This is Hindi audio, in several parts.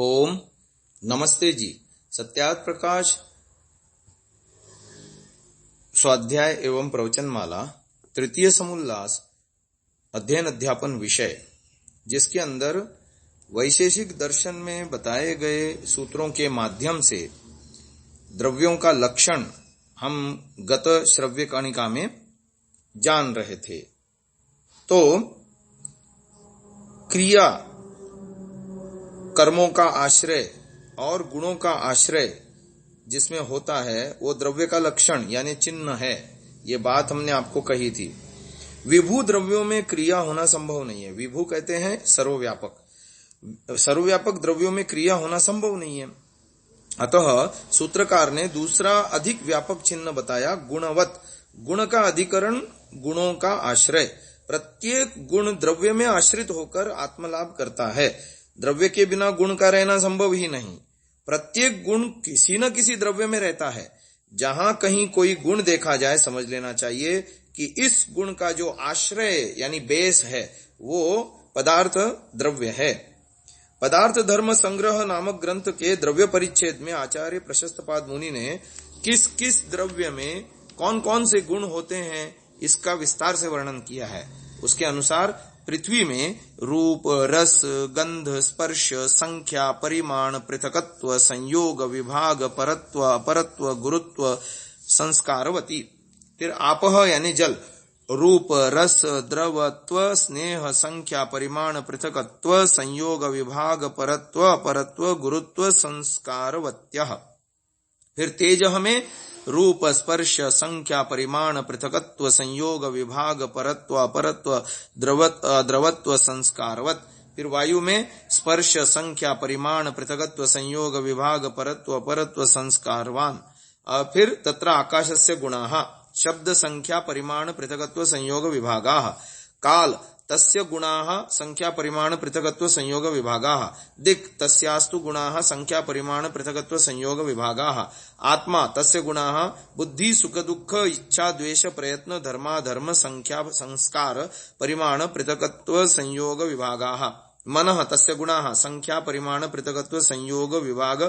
ओम नमस्ते जी। सत्यार्थ प्रकाश स्वाध्याय एवं प्रवचनमाला तृतीय समुल्लास अध्ययन अध्यापन विषय, जिसके अंदर वैशेषिक दर्शन में बताए गए सूत्रों के माध्यम से द्रव्यों का लक्षण हम गत श्रव्य कणिका में जान रहे थे। तो क्रिया, कर्मों का आश्रय और गुणों का आश्रय जिसमें होता है वो द्रव्य का लक्षण यानी चिन्ह है। ये बात हमने आपको कही थी। विभू द्रव्यों में क्रिया होना संभव नहीं है। विभू कहते हैं सर्वव्यापक। सर्वव्यापक द्रव्यों में क्रिया होना संभव नहीं है। अतः सूत्रकार ने दूसरा अधिक व्यापक चिन्ह बताया, गुणवत। गुण का अधिकरण, गुणों का आश्रय। प्रत्येक गुण द्रव्य में आश्रित होकर आत्मलाभ करता है। द्रव्य के बिना गुण का रहना संभव ही नहीं। प्रत्येक गुण किसी न किसी द्रव्य में रहता है। जहां कहीं कोई गुण देखा जाए, समझ लेना चाहिए कि इस गुण का जो आश्रय यानी बेस है वो पदार्थ द्रव्य है। पदार्थ धर्म संग्रह नामक ग्रंथ के द्रव्य परिच्छेद में आचार्य प्रशस्तपाद मुनि ने किस किस द्रव्य में कौन कौन से गुण होते हैं इसका विस्तार से वर्णन किया है। उसके अनुसार पृथ्वी में रूप, रस, गंध, स्पर्श, संख्या, परिमाण, पृथकत्व, संयोग, विभाग, परत्व, अपरत्व, गुरुत्व, संस्कारवती। फिर आपह यानी जल, रूप, रस, द्रवत्व, स्नेह, संख्या, परिमाण, पृथकत्व, संयोग, विभाग, परत्व, अपरत्व, गुरुत्व, संस्कारवत्यः। फिर तेज में रूप, स्पर्श, संख्या, परिमाण, पृथकत्व, संयोग, विभाग, परत्व, अपरत्व, द्रवत्व, संस्कारवत। फिर वायु में स्पर्श, संख्या, परिमाण, पृथकत्व, संयोग, विभाग, परत्व, अपरत्व, संस्कारवान। फिर तत्र आकाशस्य गुणाः, शब्द, संख्या, परिमाण, पृथकत्व, संयोग, विभागाः। काल तस्य गुणाः, संख्या, परिमाण, पृथकत्व, संयोग, विभागाः। दिक् तस्यास्तु गुणाः, संख्या, परिमाण, पृथकत्व, संयोग, विभागाः। आत्मा तस्य गुणाः, बुद्धि, सुख, दुःख, इच्छा, द्वेष, प्रयत्न, धर्माधर्म, संख्या, संस्कार, परिमाण, पृथकत्व, संयोग, विभागाः। मनः तस्य गुणाः, संख्या, परिमाण, पृथकत्व, संयोग, विभाग,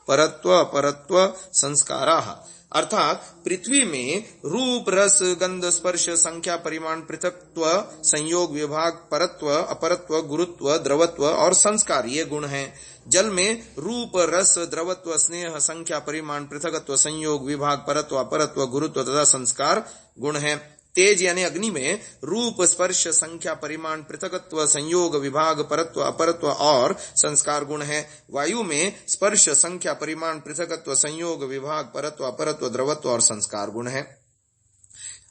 परत्व, अपरत्व, संस्काराः। अर्थात पृथ्वी में रूप, रस, गंध, स्पर्श, संख्या, परिमाण, पृथकत्व, संयोग, विभाग, परत्व, अपरत्व, गुरुत्व, द्रवत्व और संस्कार, ये गुण हैं। जल में रूप, रस, द्रवत्व, स्नेह, संख्या, परिमाण, पृथकत्व, संयोग, विभाग, परत्व, अपरत्व, गुरुत्व तथा संस्कार गुण हैं। तेज यानी अग्नि में रूप, स्पर्श, संख्या, परिमाण, पृथकत्व, संयोग, विभाग, परत्व, अपरत्व और संस्कार गुण है। वायु में स्पर्श, संख्या, परिमाण, पृथकत्व, संयोग, विभाग, परत्व, अपरत्व, द्रवत्व और संस्कार गुण है।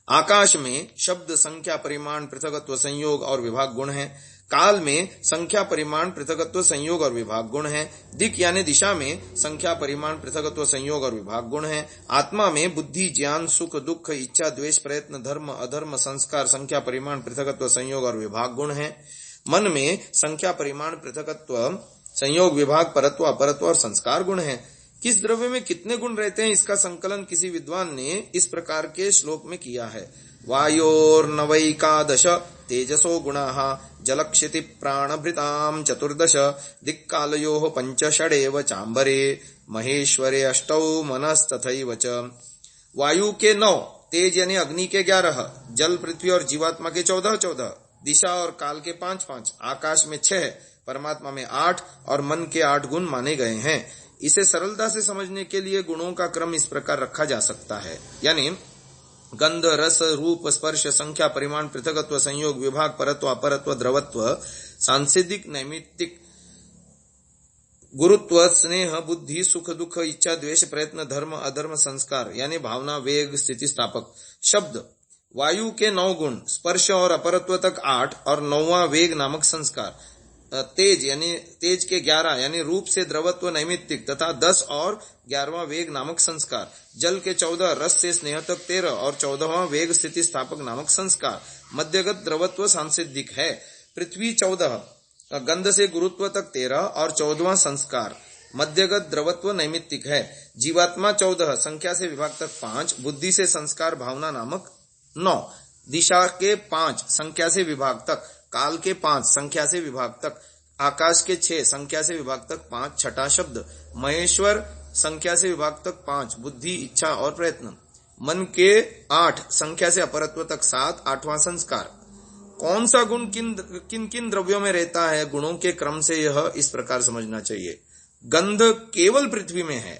आकाश में शब्द, संख्या, परिमाण, पृथकत्व, संयोग और विभाग गुण है। काल में संख्या, परिमाण, पृथकत्व, संयोग और विभाग गुण है। दिक् यानी दिशा में संख्या, परिमाण, पृथकत्व, संयोग और विभाग गुण है। आत्मा में बुद्धि, ज्ञान, सुख, दुख, इच्छा, द्वेष, प्रयत्न, धर्म, अधर्म, संस्कार, संख्या, परिमाण, पृथकत्व, संयोग और विभाग गुण है। मन में संख्या, परिमाण, पृथकत्व, संयोग, विभाग, परत्व, अपरत्व और संस्कार गुण है। किस द्रव्य में कितने गुण रहते हैं इसका संकलन किसी विद्वान ने इस प्रकार के श्लोक में किया है। वायोर्नवैकादश तेजसो गुणाः, जलक्षिति प्राणभृतां चतुर्दश, दिक्कालयोः पंच षडेव चांबरे, महेश्वरे अष्टौ मनस्तथैव च। वायु के 9, तेज यानी अग्नि के 11, जल, पृथ्वी और जीवात्मा के 14, दिशा और काल के 5, आकाश में 6, परमात्मा में 8 और मन के 8 गुण माने गए हैं। इसे सरलता से समझने के लिए गुणों का क्रम इस प्रकार रखा जा सकता है, यानी गंध, रस, रूप, स्पर्श, संख्या, परिमाण, पृथकत्व, संयोग, विभाग, परत्व, अपरत्व, द्रवत्व, सांसिधिक, नैमित्तिक, गुरुत्व, स्नेह, बुद्धि, सुख, दुख, इच्छा, द्वेष, प्रयत्न, धर्म, अधर्म, संस्कार यानी भावना, वेग, स्थिति, स्थापक। शब्द, वायु के 9 गुण, स्पर्श और अपरत्व तक 8 और 9वां वेग नामक संस्कार। तेज यानी तेज के 11 यानी रूप से द्रवत्व, नैमित्तिक तथा 10 और 11वां वेग नामक संस्कार। जल के 14, रस से स्नेह तक 13 और 14वां वेग स्थिति स्थापक नामक संस्कार। मध्यगत द्रवत्व सांसिधिक है। पृथ्वी 14, गंध से गुरुत्व तक 13 और 14वां संस्कार। मध्यगत द्रवत्व नैमित्तिक है। जीवात्मा 14, संख्या से विभाग तक 5, बुद्धि से संस्कार भावना नामक 9, दिशा के 5, संख्या से विभाग तक, काल के 5, संख्या से विभाग तक, आकाश के 6 संख्या से विभाग तक 5 छठा शब्द, महेश्वर संख्या से विभाग तक 5 बुद्धि इच्छा और प्रयत्न, मन के 8 संख्या से अपरत्व तक 7 आठवां संस्कार। कौन सा गुण किन किन द्रव्यों में रहता है, गुणों के क्रम से यह इस प्रकार समझना चाहिए। गंध केवल पृथ्वी में है,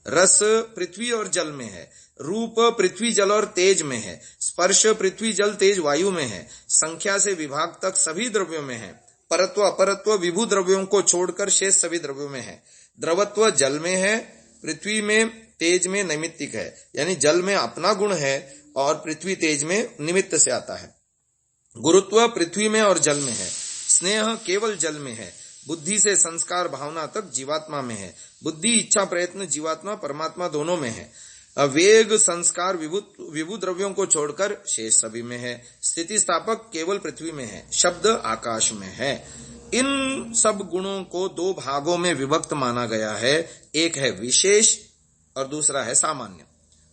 रस पृथ्वी और जल में है, रूप पृथ्वी जल और तेज में है, स्पर्श पृथ्वी जल तेज वायु में है, संख्या से विभाग तक सभी द्रव्यों में है, परत्व अपरत्व विभू द्रव्यों को छोड़कर शेष सभी द्रव्यों में है, द्रवत्व जल में है, पृथ्वी में तेज में नैमित्तिक है, यानी जल में अपना गुण है और पृथ्वी तेज में निमित्त से आता है, गुरुत्व पृथ्वी में और जल में है, स्नेह केवल जल में है, बुद्धि से संस्कार भावना तक जीवात्मा में है, बुद्धि इच्छा प्रयत्न जीवात्मा परमात्मा दोनों में है, वेग संस्कार विभू द्रव्यों को छोड़कर शेष सभी में है, स्थिति स्थापक केवल पृथ्वी में है, शब्द आकाश में है। इन सब गुणों को 2 भागों में विभक्त माना गया है, एक है विशेष और दूसरा है सामान्य।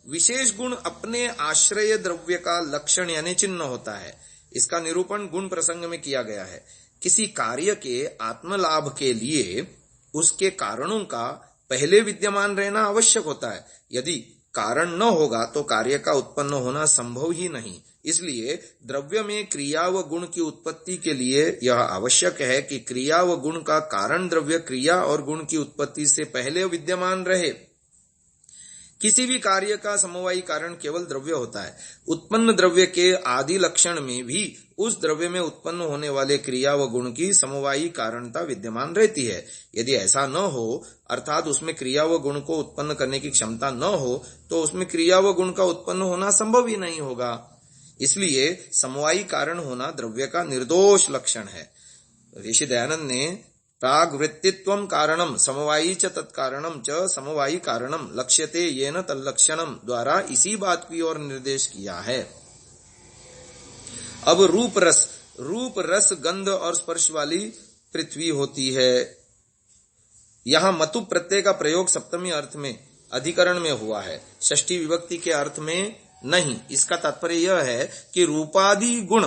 विशेष गुण अपने आश्रय द्रव्य का लक्षण यानी चिन्ह होता है। इसका निरूपण गुण प्रसंग में किया गया है। किसी कार्य के आत्मलाभ के लिए उसके कारणों का पहले विद्यमान रहना आवश्यक होता है। यदि कारण न होगा तो कार्य का उत्पन्न होना संभव ही नहीं। इसलिए द्रव्य में क्रिया व गुण की उत्पत्ति के लिए यह आवश्यक है कि क्रिया व गुण का कारण द्रव्य क्रिया और गुण की उत्पत्ति से पहले विद्यमान रहे। किसी भी कार्य का समवायी कारण केवल द्रव्य होता है। उत्पन्न द्रव्य के आदि लक्षण में भी उस द्रव्य में उत्पन्न होने वाले क्रिया व गुण की समवायी कारणता विद्यमान रहती है। यदि ऐसा न हो, अर्थात उसमें क्रिया व गुण को उत्पन्न करने की क्षमता न हो, तो उसमें क्रिया व गुण का उत्पन्न होना संभव ही नहीं होगा। इसलिए समवायी कारण होना द्रव्य का निर्दोष लक्षण है। ऋषि दयानंद ने प्राग वृत्तित्वम कारणम समवायी च तत्कारणम च समवायी कारणम लक्ष्यते येन तल्लक्षणम द्वारा इसी बात की ओर निर्देश किया है। अब रूप रस गंध और स्पर्श वाली पृथ्वी होती है। यहां मतु प्रत्यय का प्रयोग सप्तमी अर्थ में अधिकरण में हुआ है, षष्ठी विभक्ति के अर्थ में नहीं। इसका तात्पर्य यह है कि रूपादि गुण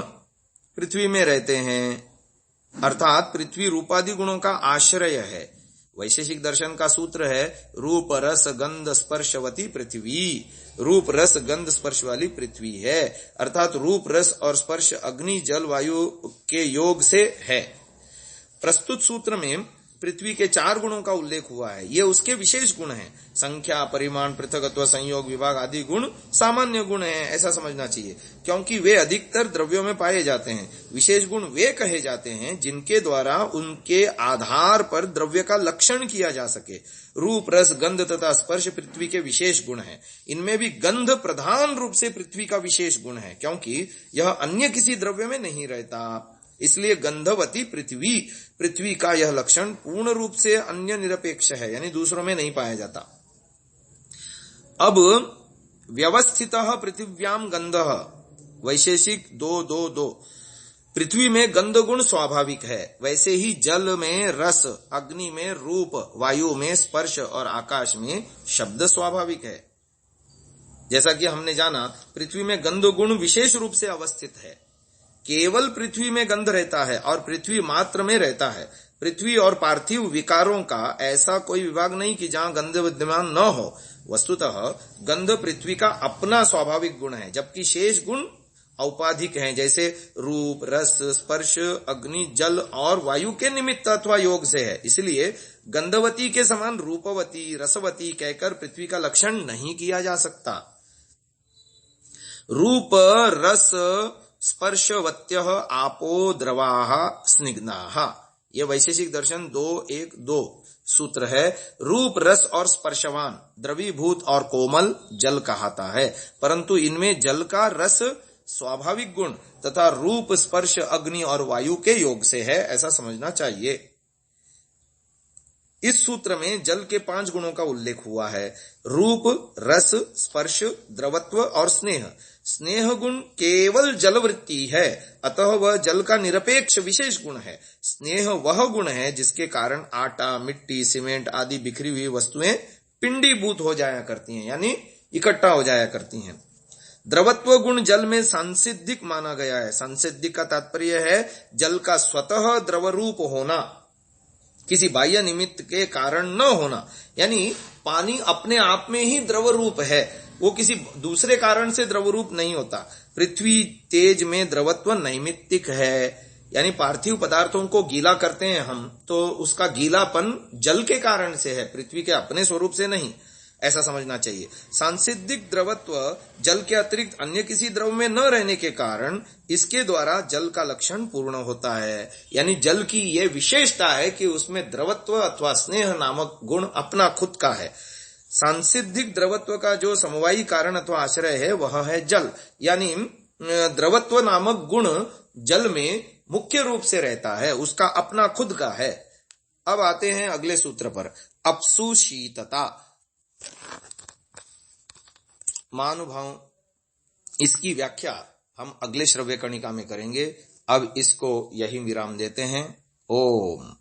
पृथ्वी में रहते हैं, अर्थात पृथ्वी रूपादि गुणों का आश्रय है। वैशेषिक दर्शन का सूत्र है रूप रस गंध स्पर्शवती पृथ्वी। रूप रस गंध स्पर्श वाली पृथ्वी है, अर्थात रूप रस और स्पर्श अग्नि जल वायु के योग से है। प्रस्तुत सूत्र में पृथ्वी के 4 गुणों का उल्लेख हुआ है। ये उसके विशेष गुण हैं। संख्या परिमाण पृथकत्व संयोग विभाग आदि गुण सामान्य गुण हैं, ऐसा समझना चाहिए, क्योंकि वे अधिकतर द्रव्यों में पाए जाते हैं। विशेष गुण वे कहे जाते हैं जिनके द्वारा उनके आधार पर द्रव्य का लक्षण किया जा सके। रूप रस गंध तथा स्पर्श पृथ्वी के विशेष गुण हैं। इनमें भी गंध प्रधान रूप से पृथ्वी का विशेष गुण है, क्योंकि यह अन्य किसी द्रव्य में नहीं रहता। इसलिए गंधवती पृथ्वी का यह लक्षण पूर्ण रूप से अन्य निरपेक्ष है, यानी दूसरों में नहीं पाया जाता। अब व्यवस्थितः पृथिव्याम गंधः वैशेषिक 2:2:2 पृथ्वी में गंध गुण स्वाभाविक है, वैसे ही जल में रस, अग्नि में रूप, वायु में स्पर्श और आकाश में शब्द स्वाभाविक है। जैसा कि हमने जाना, पृथ्वी में गंध गुण विशेष रूप से अवस्थित है। केवल पृथ्वी में गंध रहता है और पृथ्वी मात्र में रहता है। पृथ्वी और पार्थिव विकारों का ऐसा कोई विभाग नहीं कि जहां गंध विद्यमान न हो। वस्तुतः गंध पृथ्वी का अपना स्वाभाविक गुण है, जबकि शेष गुण औपाधिक हैं, जैसे रूप रस स्पर्श अग्नि जल और वायु के निमित्त अथवा योग से है। इसलिए गंधवती के समान रूपवती रसवती कहकर पृथ्वी का लक्षण नहीं किया जा सकता। रूप रस स्पर्शवत्यः आपो द्रवाः स्निग्धाः, ये वैशेषिक दर्शन 2:1:2 सूत्र है। रूप रस और स्पर्शवान द्रवीभूत और कोमल जल कहता है, परंतु इनमें जल का रस स्वाभाविक गुण तथा रूप स्पर्श अग्नि और वायु के योग से है, ऐसा समझना चाहिए। इस सूत्र में जल के 5 गुणों का उल्लेख हुआ है, रूप रस स्पर्श द्रवत्व और स्नेह। स्नेह गुण केवल जलवृत्ति है, अतः वह जल का निरपेक्ष विशेष गुण है। स्नेह वह गुण है जिसके कारण आटा मिट्टी सीमेंट आदि बिखरी हुई वस्तुएं पिंडीभूत हो जाया करती हैं, यानी इकट्ठा हो जाया करती हैं। द्रवत्व गुण जल में सांसिद्धिक माना गया है। सांसिद्धिक का तात्पर्य है जल का स्वतः द्रव रूप होना। किसी बाह्य निमित्त के कारण न होना, यानी पानी अपने आप में ही द्रव रूप है, वो किसी दूसरे कारण से द्रव रूप नहीं होता। पृथ्वी तेज में द्रवत्व नैमित्तिक है, यानी पार्थिव पदार्थों को गीला करते हैं हम, तो उसका गीलापन जल के कारण से है, पृथ्वी के अपने स्वरूप से नहीं, ऐसा समझना चाहिए। सांसिधिक द्रवत्व जल के अतिरिक्त अन्य किसी द्रव में न रहने के कारण इसके द्वारा जल का लक्षण पूर्ण होता है, यानी जल की यह विशेषता है कि उसमें द्रवत्व अथवा स्नेह नामक गुण अपना खुद का है। सांसिधिक द्रवत्व का जो समवायी कारण अथवा आश्रय है वह है जल, यानी द्रवत्व नामक गुण जल में मुख्य रूप से रहता है, उसका अपना खुद का है। अब आते हैं अगले सूत्र पर, अपसु शीतता। महानुभाव इसकी व्याख्या हम अगले श्रव्य कणिका में करेंगे। अब इसको यही विराम देते हैं। ओम।